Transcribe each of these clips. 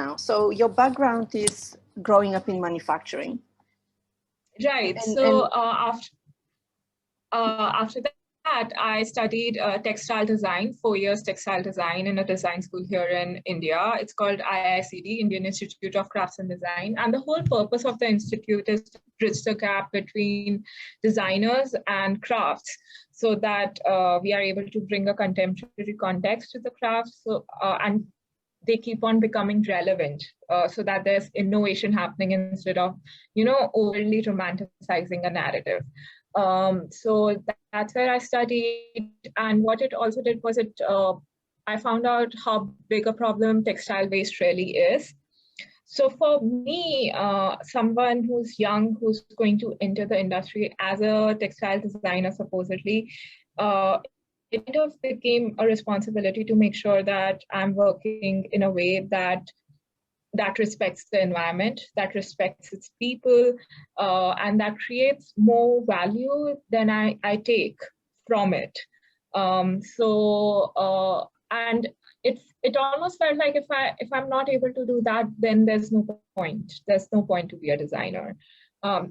now. So your background is growing up in manufacturing. Right. So after that, I studied textile design, 4 years textile design in a design school here in India. It's called IICD, Indian Institute of Crafts and Design. And the whole purpose of the institute is to bridge the gap between designers and crafts, so that we are able to bring a contemporary context to the crafts. So, and they keep on becoming relevant, so that there's innovation happening instead of, overly romanticizing a narrative. So that's where I studied. And what it also did was I found out how big a problem textile waste really is. So for me, someone who's young, who's going to enter the industry as a textile designer, supposedly, it kind of became a responsibility to make sure that I'm working in a way that respects the environment, that respects its people, and that creates more value than I take from it. And it almost felt like if I'm not able to do that, then there's no point. There's no point to be a designer.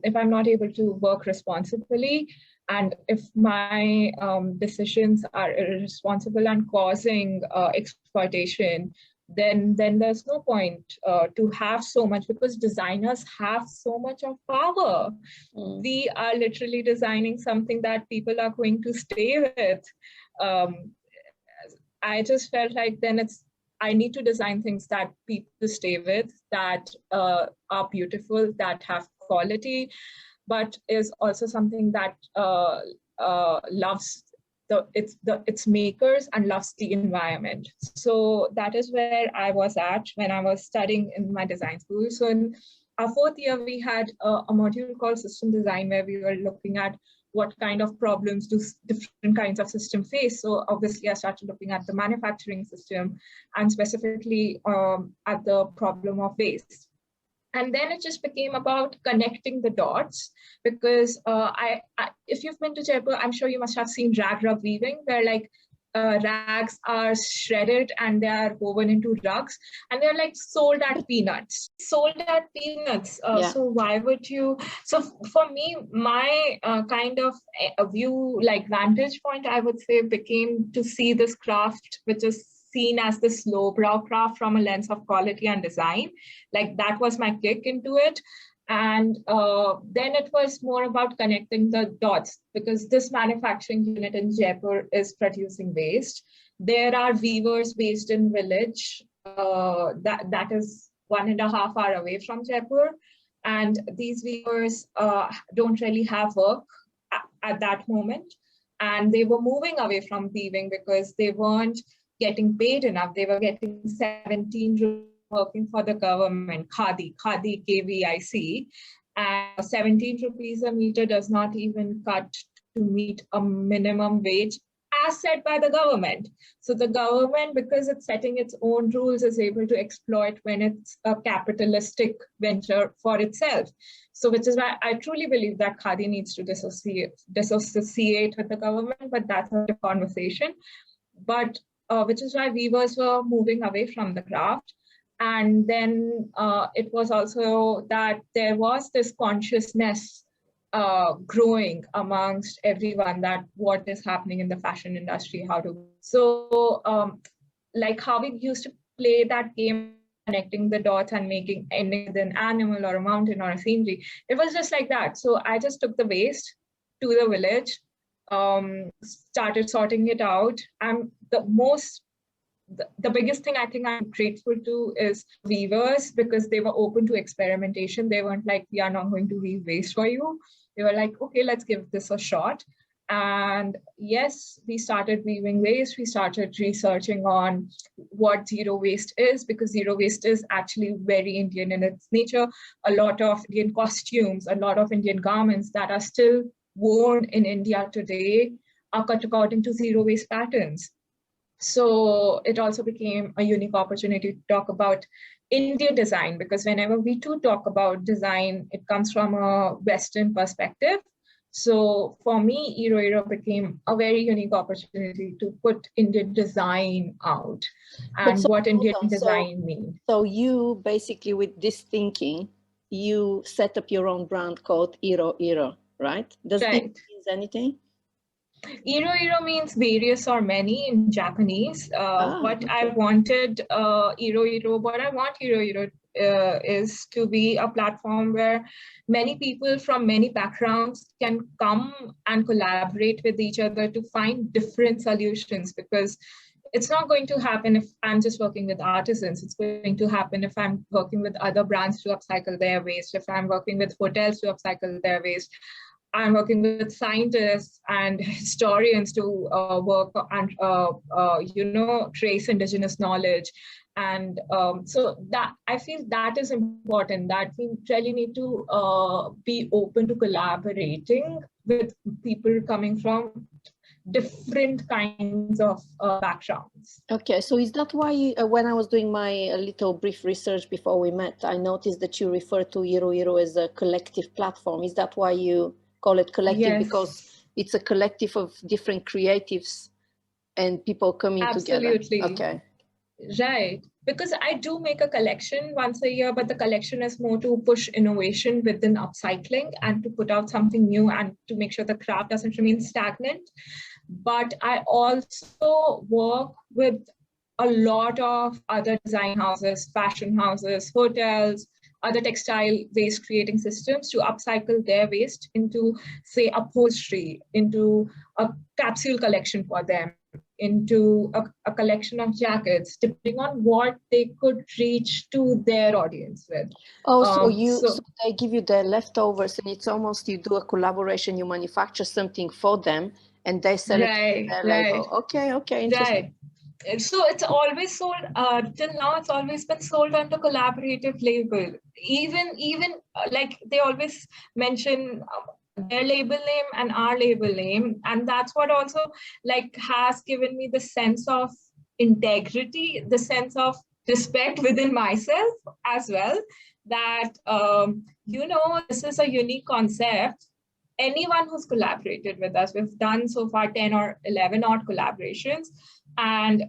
If I'm not able to work responsibly, and if my decisions are irresponsible and causing exploitation, then there's no point to have so much, because designers have so much of power. We are literally designing something that people are going to stay with. I just felt like then I need to design things that people stay with, that are beautiful, that have quality, but is also something that loves its makers and loves the environment. So that is where I was at when I was studying in my design school. So in our 4th year, we had a module called system design, where we were looking at what kind of problems do different kinds of systems face. So obviously I started looking at the manufacturing system, and specifically at the problem of waste. And then it just became about connecting the dots, because if you've been to Jaipur, I'm sure you must have seen rag rug weaving, where like rags are shredded and they are woven into rugs, and they're like sold at peanuts. Yeah. So why would you? So for me, my kind of a view, like vantage point, I would say, became to see this craft, which is seen as this lowbrow craft, from a lens of quality and design. Like that was my kick into it. And then it was more about connecting the dots, because this manufacturing unit in Jaipur is producing waste. There are weavers based in village that is 1.5 hours away from Jaipur. And these weavers don't really have work at that moment. And they were moving away from weaving because they weren't getting paid enough. They were getting 17 rupees working for the government, Khadi KVIC, and 17 rupees a meter does not even cut to meet a minimum wage as set by the government. So the government, because it's setting its own rules, is able to exploit when it's a capitalistic venture for itself. So which is why I truly believe that Khadi needs to dissociate with the government, but that's a conversation. But which is why weavers were moving away from the craft. And then it was also that there was this consciousness growing amongst everyone that what is happening in the fashion industry, like how we used to play that game, connecting the dots and making an animal or a mountain or a scenery. It was just like that. So I just took the waste to the village, started sorting it out. And the biggest thing I think I'm grateful to is weavers, because they were open to experimentation. They weren't like, we are not going to weave waste for you. They were like, okay, let's give this a shot. And yes, we started weaving waste. We started researching on what zero waste is, because zero waste is actually very Indian in its nature. A lot of Indian costumes, a lot of Indian garments that are still worn in India today are cut according to zero waste patterns. So it also became a unique opportunity to talk about Indian design, because whenever we do talk about design, it comes from a Western perspective. So for me, IroIro became a very unique opportunity to put Indian design out But and so, what hold Indian on. design means. So you basically, with this thinking, you set up your own brand called IroIro, right? Does it Right. mean anything? IroIro means various or many in Japanese. What I Okay. wanted what I want IroIro is to be a platform where many people from many backgrounds can come and collaborate with each other to find different solutions, because it's not going to happen if I'm just working with artisans. It's going to happen if I'm working with other brands to upcycle their waste, if I'm working with hotels to upcycle their waste. I'm working with scientists and historians to work and trace indigenous knowledge, and so that I feel that is important. That we really need to be open to collaborating with people coming from different kinds of backgrounds. Okay, so is that why when I was doing my little brief research before we met, I noticed that you refer to IroIro as a collective platform. Is that why you call it collective? Yes. Because it's a collective of different creatives and people coming Absolutely. together. Okay. Right. Because I do make a collection once a year, but the collection is more to push innovation within upcycling and to put out something new and to make sure the craft doesn't remain stagnant. But I also work with a lot of other design houses, fashion houses, hotels, other textile waste creating systems to upcycle their waste into, say, upholstery, into a capsule collection for them, into a collection of jackets, depending on what they could reach to their audience with. Oh, so they give you the leftovers, and it's almost you do a collaboration, you manufacture something for them, and they sell it to their label. Okay, interesting. Right. So it's always sold, till now, it's always been sold under collaborative label. Even like they always mention their label name and our label name. And that's what also like has given me the sense of integrity, the sense of respect within myself as well, that, this is a unique concept. Anyone who's collaborated with us, we've done so far 10 or 11 odd collaborations, and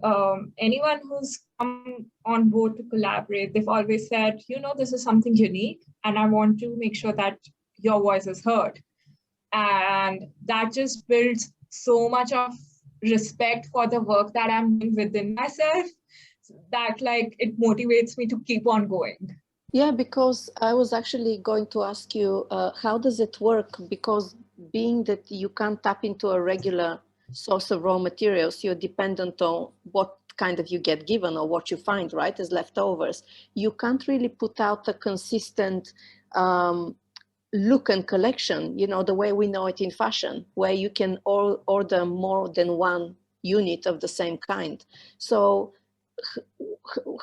anyone who's come on board to collaborate, they've always said, this is something unique and I want to make sure that your voice is heard. And that just builds so much of respect for the work that I'm doing within myself, that like it motivates me to keep on going. Yeah, because I was actually going to ask you, how does it work? Because being that you can't tap into a regular source of raw materials, you're dependent on what kind of you get given or what you find, right, as leftovers. You can't really put out a consistent look and collection, the way we know it in fashion, where you can order more than one unit of the same kind. So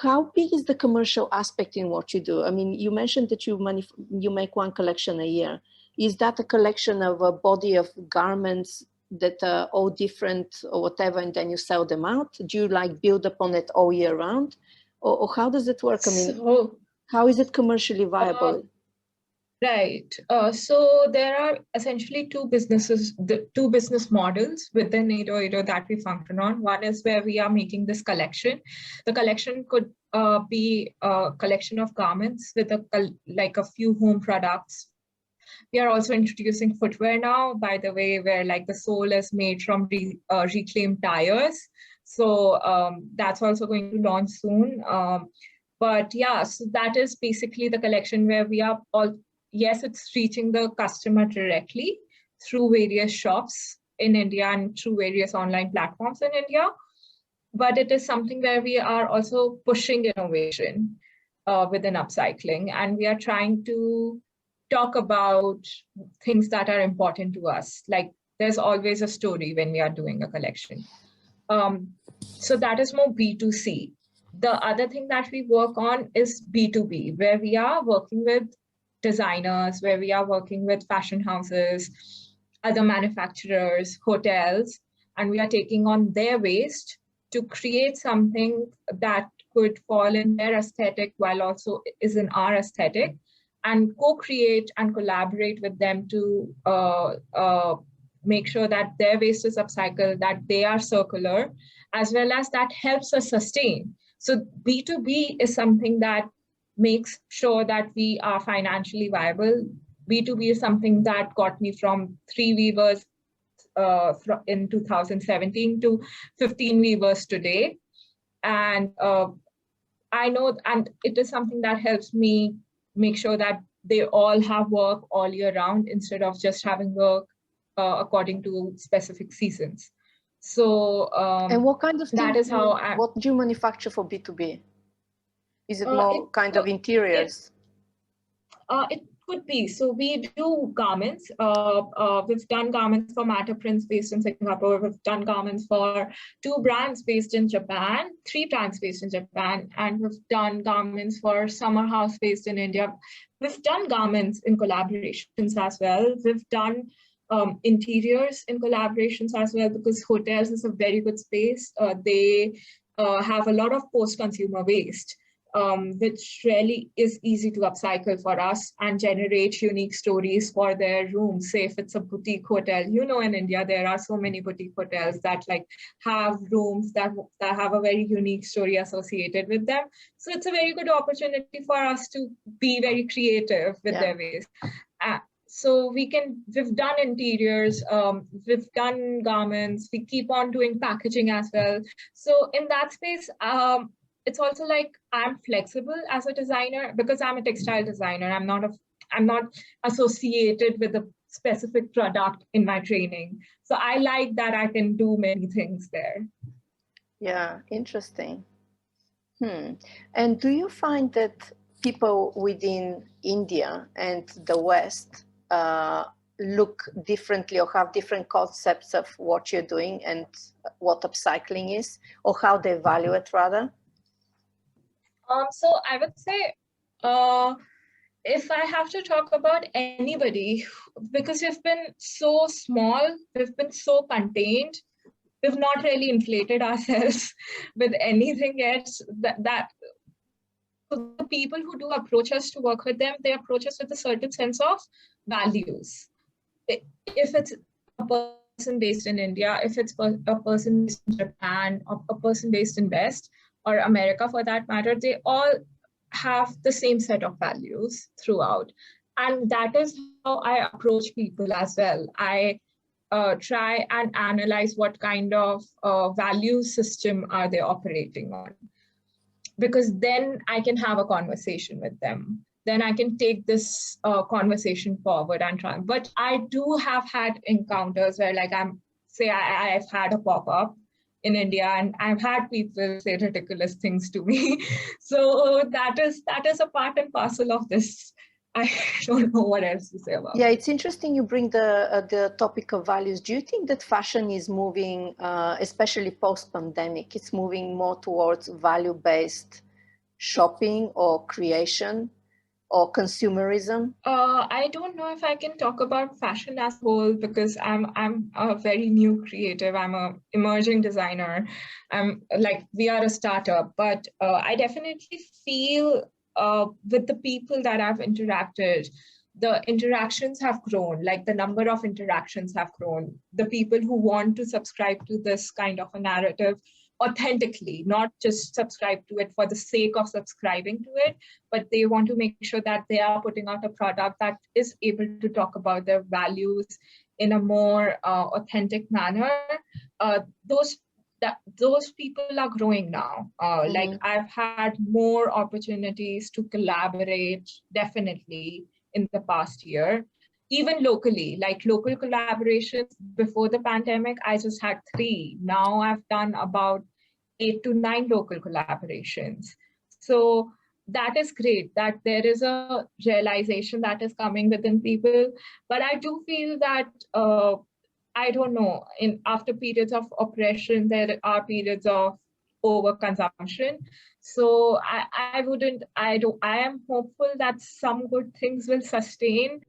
how big is the commercial aspect in what you do? I mean, you mentioned that you make one collection a year. Is that a collection of a body of garments that are all different or whatever, and then you sell them out? Do you like build upon it all year round? Or how does it work? I mean, how is it commercially viable? Right. So there are essentially two business models within IroIro that we function on. One is where we are making this collection. The collection could be a collection of garments with a few home products. We are also introducing footwear now, by the way, where like the sole is made from reclaimed tires. So that's also going to launch soon. But yeah, so that is basically the collection where we are all. Yes, it's reaching the customer directly through various shops in India and through various online platforms in India. But it is something where we are also pushing innovation within upcycling. And we are trying to talk about things that are important to us. Like there's always a story when we are doing a collection. So that is more B2C. The other thing that we work on is B2B, where we are working with designers, where we are working with fashion houses, other manufacturers, hotels, and we are taking on their waste to create something that could fall in their aesthetic while also is in our aesthetic. and co-create and collaborate with them to make sure that their waste is upcycled, that they are circular, as well as that helps us sustain. So B2B is something that makes sure that we are financially viable. B2B is something that got me from 3 weavers in 2017 to 15 weavers today. And I know, and it is something that helps me make sure that they all have work all year round instead of just having work according to specific seasons. So and what kind of that is how what do you manufacture for B2B? Is it more of interiors? It could be. So we do garments. We've done garments for Matter Prints based in Singapore. We've done garments for 2 brands based in Japan, 3 brands based in Japan, and we've done garments for Summer House based in India. We've done garments in collaborations as well. We've done interiors in collaborations as well, because hotels is a very good space. They have a lot of post-consumer waste, which really is easy to upcycle for us and generate unique stories for their rooms. Say if it's a boutique hotel, you know, in India, there are so many boutique hotels that like have rooms that have a very unique story associated with them. So it's a very good opportunity for us to be very creative with their waste. So we've done interiors, we've done garments, we keep on doing packaging as well. So in that space, it's also like I'm flexible as a designer because I'm a textile designer. I'm not associated with a specific product in my training. So I like that I can do many things there. Yeah, interesting. And do you find that people within India and the West look differently or have different concepts of what you're doing and what upcycling is, or how they value it rather? So I would say, if I have to talk about anybody, because we've been so small, we've been so contained, we've not really inflated ourselves with anything yet. The people who do approach us to work with them, they approach us with a certain sense of values. If it's a person based in India, if it's a person based in Japan, or a person based in West or America for that matter, they all have the same set of values throughout. And that is how I approach people as well. I try and analyze what kind of value system are they operating on, because then I can have a conversation with them. Then I can take this conversation forward and try. But I do have had encounters where, like, I've had a pop-up in India, and I've had people say ridiculous things to me. So that is a part and parcel of this. I don't know what else to say about it. Yeah, it's interesting you bring the topic of values. Do you think that fashion is moving, especially post-pandemic, it's moving more towards value-based shopping or creation or consumerism? I don't know if I can talk about fashion as a whole, because I'm a very new creative. I'm an emerging designer. We are a startup, but I definitely feel with the people that I've interacted, the interactions have grown, like the number of interactions have grown. The people who want to subscribe to this kind of a narrative authentically, not just subscribe to it for the sake of subscribing to it, but they want to make sure that they are putting out a product that is able to talk about their values in a more authentic manner. Those people are growing now. Like, I've had more opportunities to collaborate, definitely, in the past year. Even locally, like local collaborations before the pandemic, I just had 3. Now I've done about 8 to 9 local collaborations. So that is great, that there is a realization that is coming within people. But I do feel that, I don't know, after periods of oppression, there are periods of overconsumption. So I am hopeful that some good things will sustain